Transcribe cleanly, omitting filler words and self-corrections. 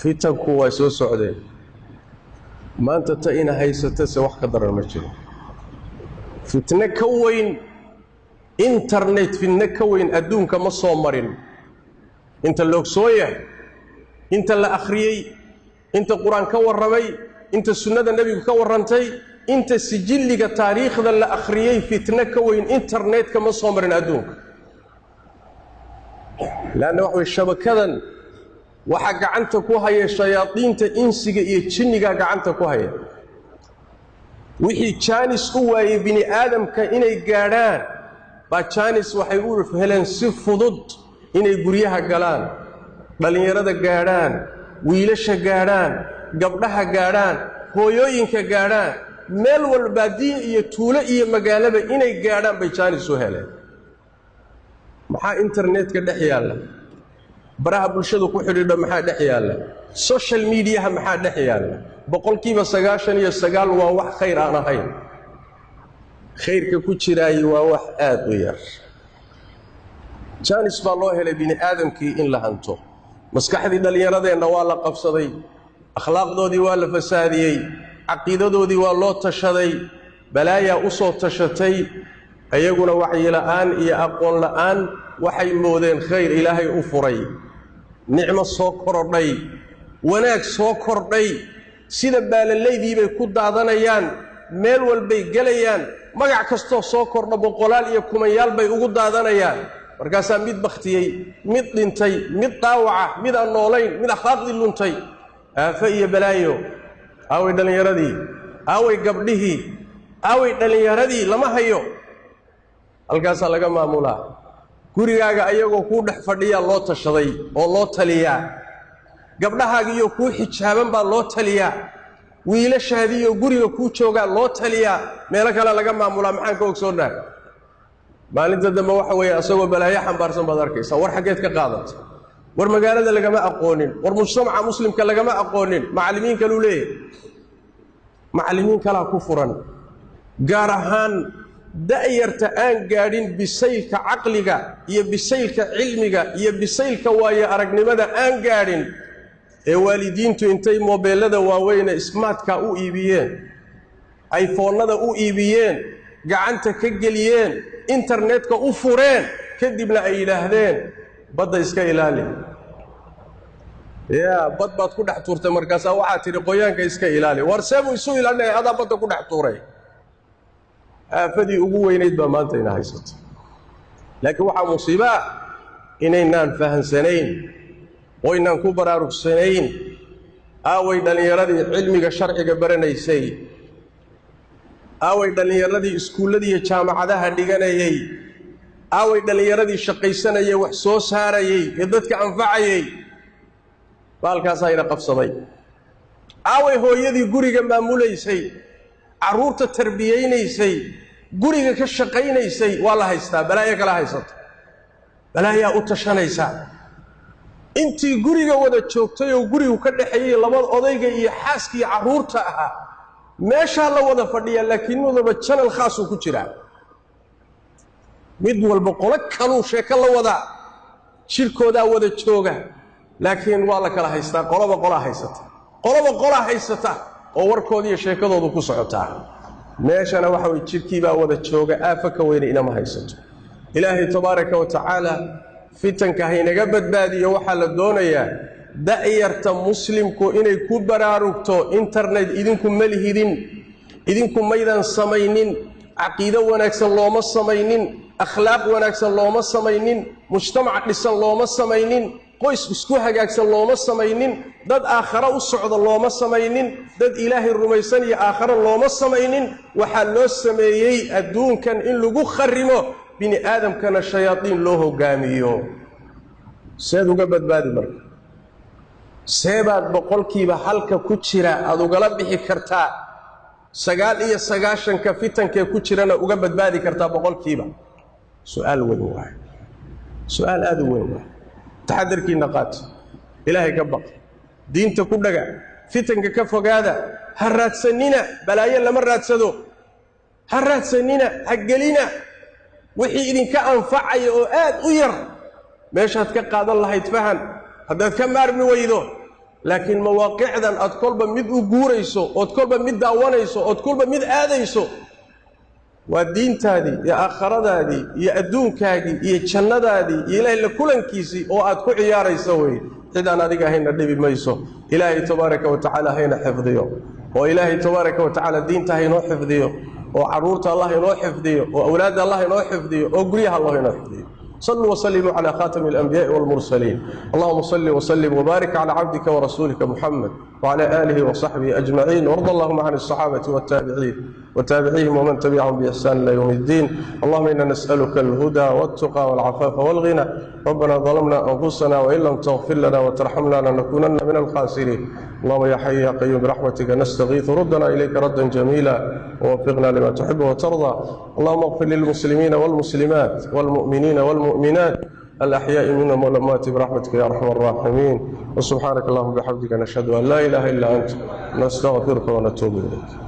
fitanku way soo socdeen maanta ta ina haysata se wax ka daran ma jiro fitna ka weyn internet fitna ka weyn adduunka ma soo marin inta loo soo yahay inta la akhriyay inta quraan ka warramay inta sunnada nabiga ka warrantay inta sijilliga taariikhda la akhriyay fitna ka weyn internet ka ma soo marin adduunka laana wax shabakadan waxa gacanta ku haya shayaadiinta insiga iyo jinniga gacanta ku haya wixii jaanis u waayay bini aadamka inay gaadhaan ba jaanis waxay u heleen si fudud inay guryaha galaan dhalinyarada gaadhaan wiilasha gaadhaan gabdhaha gaadhaan hooyooyinka gaadhaan meel walba diin iyo tuulo iyo magaalaba inay gaadhaan bay jaanis u heleen maxaa internetka dhex yaala baraha bulshadu ku xidhiidho maxaa dhex yaala social media maxaa dhex yaala boqolkiiba 99 waa wax khayr aan ahayn khayrka ku jiraay waa wax aad u yar jaanis baa loo helay bini aadamkii in la hanto maskaxdii dhalinyaradeena waa la qabsaday akhlaaqdoodii waa la fasaadiyay caqiidadoodii waa loo tashaday balaaya u soo tashatay ayaguna wacyi la'aan iyo aqoon la'aan waxay moodeen khayr ilaahay u furay nicmo soo kordhay wanaag soo kordhay sida baalaleydii bay ku daadanayaan meel walbay galayaan magac kasto soo kordho boqolaal iyo kumanyaal bay ugu daadanayaan markaas mid baktiyay mid dhintay mid daawaca mid aan noolayn mid akhlaaqdii luntay aafa iyo balaayo away dhalinyaradii away gabdhihii away dhalinyaradii lama hayo halkaas laga maamulaa gurigaaga ayagoo ku dhex fadhiya loo tashaday oo loo taliyaa gabdhahaaga iyo ku xijaaban baa loo taliyaa wiilashaadii iyo guriga ku jooga loo taliyaa meel kale laga maamulaa maxaan ka ogsoonaa maalinta dambe waxa weeye asagoo balaayo xambaarsan baad arkaysaa war xageed ka qaadatay war magaalada lagama aqoonin war mujtamaca muslimka lagama aqoonin macallimiin kale u leeyahay macallimiin kala ku furan gaar ahaan da'yarta aan gaadhin bisaylka caqliga iyo bisaylka cilmiga iyo bisaylka waaye aragnimada aan gaadhin ee waalidiintu intay mobeelada waaweyn smartka u iibiyeen iPhone-nada u iibiyeen gacanta ka geliyeen internetka u fureen kadibna ay ilaahdeen badda iska ilaali bad baad ku dhex tuurtay markaas waxaa tiri qoyaanka iska ilaali war seebu isu ilaalinay adaa badda ku dhex tuuray aafadii ugu weynayd baa maanta ina haysato laakiin waxaa musiiba inaynaan fahansanayn oo inaan ku baraarugsanayn aaway dhalinyaradii cilmiga sharciga baranaysay aaway dhalinyaradii iskuuladii iyo jaamacadaha dhiganayay aaway dhalinyaradii shaqaysanayay wax soo saarayay ee dadka anfacayay baalkaas ayna qabsaday aaway hooyadii guriga maamulaysay caruurta tarbiyeynaysay guriga ka shaqaynaysay waa la haystaa balaayo kala haysato balaayaa u tashanaysa intii guriga wada joogtay oo gurigu ka dhaxeeyay labada odayga iyo xaaskii caruurta ahaa meesha la wada fadhiya laakiin wadaba channel khaas ku jira mid walba qolo kale sheeka la wada shirkooda wada jooga laakiin waa la kala haystaa qoloba qola haysata oo warkoodii iyo sheekadoodu ku socotaa meeshana waxa way jirkii baa wada jooga aafa ka weyn inama haysato ilaahay tabaaraka wa tacaala fitanka haynaga badbaadiyo waxa la doonayaa da'yarta muslimku inay ku baraarugto internet idinku malihidin idinku maydan samaynin caqiido wanaagsan looma samaynin akhlaaq wanaagsan looma samaynin mujtamac dhisan looma samaynin qoys isku hagaagsan looma samaynin dad aakhira u socdo looma samaynin dad ilaahay rumaysan iyo aakhira looma samaynin waxa loo sameeyay adduunkan in lagu kharimo bini aadamkana shayaadiin loo hogaamiyo seed uga badbaadi marka seebaad boqolkiiba halka ku jira aad ugala bixi kartaa 99 ka fitankee ku jirana uga badbaadi kartaa boqolkiiba su'aal weyn waa su'aal aad u weyn waa taxadarkii naqaat ilaahay ka baq diinta ku dhaga fitanka ka fogaada ha raadsanina balaayo lama raadsado ha raadsanina ha gelina wixii idinka anfacay oo aad u yar meeshaad ka qaadan lahayd fahan haddaad ka maarmi weydo لكن مواقعدا أدكل بمد أجوريسو أدكل بمد داوانيسو أدكل بمد آديسو والدين تادي يا آخر دادي يا أدون كاجي يا جنة دادي إلهي لكلن كيسي أو أدكل عياري سوي إذا أنا ديك هنا النبي ميسو إلهي تبارك وتعالى هنا حفظيه وإلهي تبارك وتعالى الدين تهينو حفظيه وعرورت الله ينو حفظيه وأولاد الله ينو حفظيه وقريها الله ينو حفظيه صلوا وسلموا على خاتم الأنبياء والمرسلين اللهم صل وسلم وبارك على عبدك ورسولك محمد وعلى آله وصحبه أجمعين وارض اللهم عن الصحابة والتابعين وتابعيهم ومن تبعهم بإحسان إلى يوم الدين اللهم إنا نسألك الهدى والتقى والعفاف والغنى ربنا ظلمنا أنفسنا وإن لم تغفر لنا وترحمنا لنكونن من الخاسرين اللهم يا حي يا قيوم برحمتك نستغيث ردنا إليك ردا جميلا ووفقنا لما تحب وترضى اللهم اغفر للمسلمين والمسلمات والمؤمنين والمؤمنات الأحياء منهم والأموات برحمتك يا أرحم الراحمين وسبحانك اللهم وبحمدك نشهد أن لا إله إلا أنت نستغفرك ونتوب إليك